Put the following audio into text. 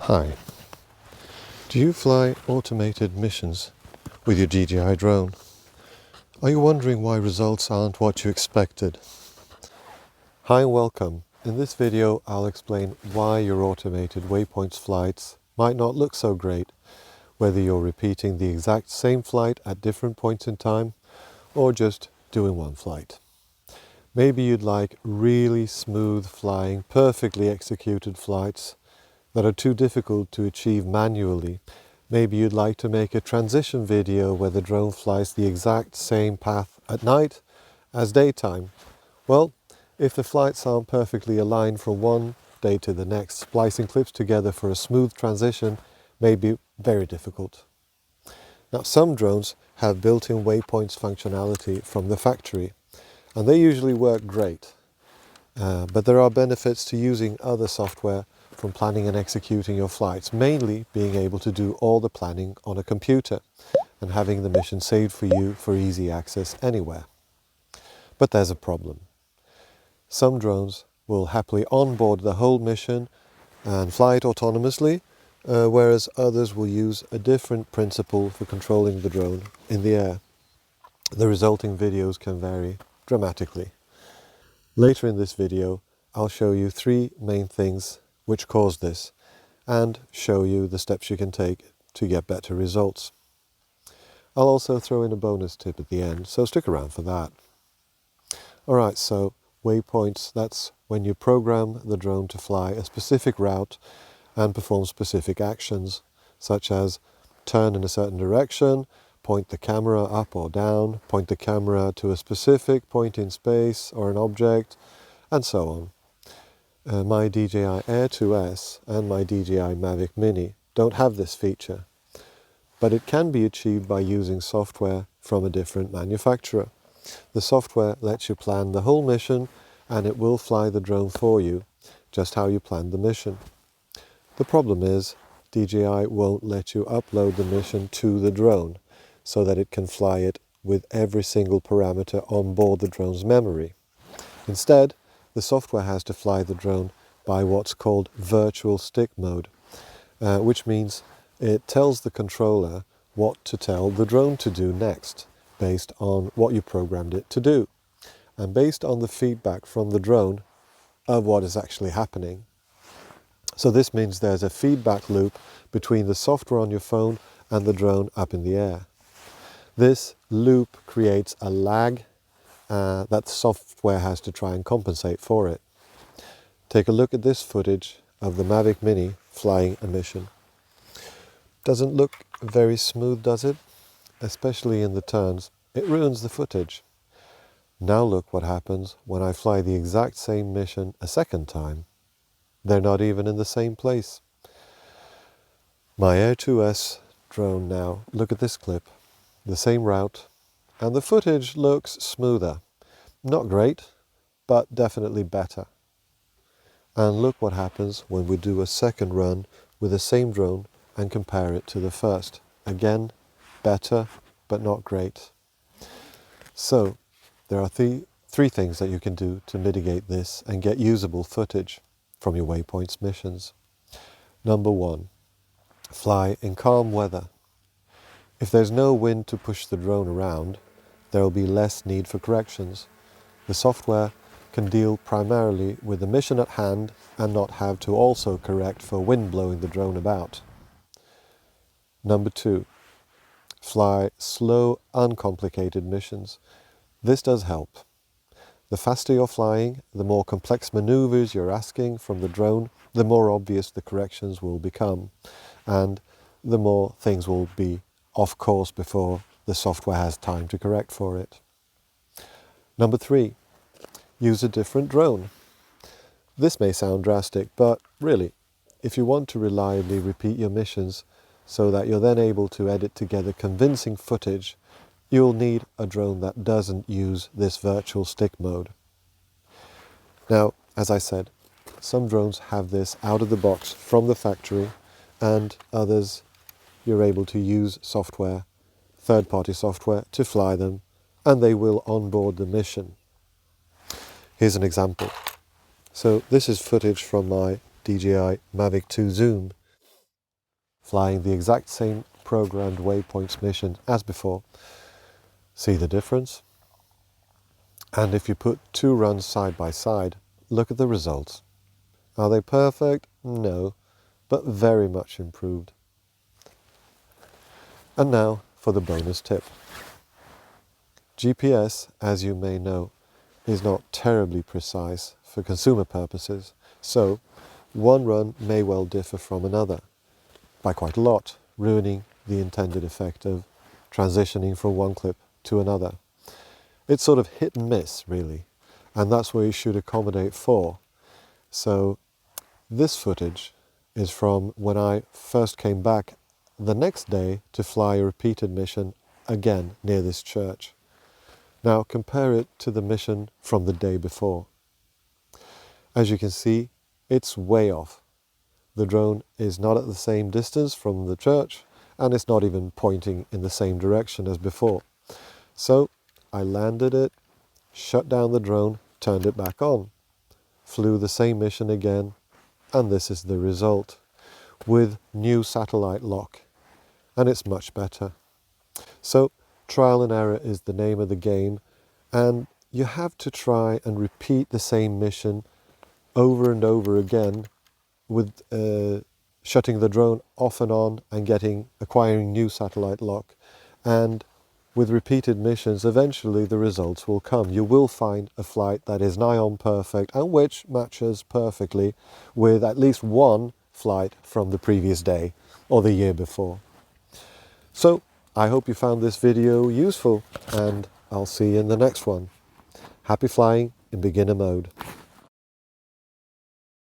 Hi, do you fly automated missions with your DJI drone? Are you wondering why results aren't what you expected? Hi and welcome. In this video I'll explain why your automated Waypoints flights might not look so great, whether you're repeating the exact same flight at different points in time or just doing one flight. Maybe you'd like really smooth flying, perfectly executed flights that are too difficult to achieve manually. Maybe you'd like to make a transition video where the drone flies the exact same path at night as daytime. Well, if the flights aren't perfectly aligned from one day to the next, splicing clips together for a smooth transition may be very difficult. Now, some drones have built-in waypoints functionality from the factory, and they usually work great. But there are benefits to using other software from planning and executing your flights, mainly being able to do all the planning on a computer and having the mission saved for you for easy access anywhere. But there's a problem. Some drones will happily onboard the whole mission and fly it autonomously, whereas others will use a different principle for controlling the drone in the air. The resulting videos can vary dramatically. Later in this video, I'll show you 3 main things which cause this and show you the steps you can take to get better results. I'll also throw in a bonus tip at the end, so stick around for that. Alright, so waypoints, that's when you program the drone to fly a specific route and perform specific actions, such as turn in a certain direction, point the camera up or down, point the camera to a specific point in space or an object, and so on. My DJI Air 2S and my DJI Mavic Mini don't have this feature, but it can be achieved by using software from a different manufacturer. The software lets you plan the whole mission and it will fly the drone for you, just how you planned the mission. The problem is, DJI won't let you upload the mission to the drone so that it can fly it with every single parameter on board the drone's memory. Instead, the software has to fly the drone by what's called virtual stick mode, which means it tells the controller what to tell the drone to do next, based on what you programmed it to do, and based on the feedback from the drone of what is actually happening. So this means there's a feedback loop between the software on your phone and the drone up in the air. This loop creates a lag that software has to try and compensate for it. Take a look at this footage of the Mavic Mini flying a mission. Doesn't look very smooth, does it? Especially in the turns. It ruins the footage. Now look what happens when I fly the exact same mission a second time. They're not even in the same place. My Air 2S drone now, look at this clip. The same route, and the footage looks smoother. Not great, but definitely better. And look what happens when we do a second run with the same drone and compare it to the first. Again, better, but not great. So, there are three things that you can do to mitigate this and get usable footage from your Waypoints missions. Number 1, fly in calm weather. If there's no wind to push the drone around, there will be less need for corrections. The software can deal primarily with the mission at hand and not have to also correct for wind blowing the drone about. Number 2, fly slow, uncomplicated missions. This does help. The faster you're flying, the more complex maneuvers you're asking from the drone, the more obvious the corrections will become, and the more things will be off course before the software has time to correct for it. Number 3, use a different drone. This may sound drastic, but really, if you want to reliably repeat your missions so that you're then able to edit together convincing footage, you'll need a drone that doesn't use this virtual stick mode. Now, as I said, some drones have this out of the box from the factory, and others you're able to use software, third-party software, to fly them, and they will onboard the mission. Here's an example. So this is footage from my DJI Mavic 2 Zoom, flying the exact same programmed Waypoints mission as before. See the difference? And if you put two runs side by side, look at the results. Are they perfect? No, but very much improved. And now for the bonus tip. GPS, as you may know, is not terribly precise for consumer purposes, so one run may well differ from another by quite a lot, ruining the intended effect of transitioning from one clip to another. It's sort of hit and miss, really, and that's where you should accommodate for. So this footage is from when I first came back the next day to fly a repeated mission again near this church. Now compare it to the mission from the day before. As you can see, it's way off. The drone is not at the same distance from the church, and it's not even pointing in the same direction as before. So I landed it, shut down the drone, turned it back on, flew the same mission again, and this is the result, with new satellite lock, and it's much better. So trial and error is the name of the game, and you have to try and repeat the same mission over and over again with shutting the drone off and on and acquiring new satellite lock. And with repeated missions, eventually the results will come. You will find a flight that is nigh on perfect and which matches perfectly with at least one flight from the previous day or the year before. So I hope you found this video useful, and I'll see you in the next one. Happy flying in beginner mode.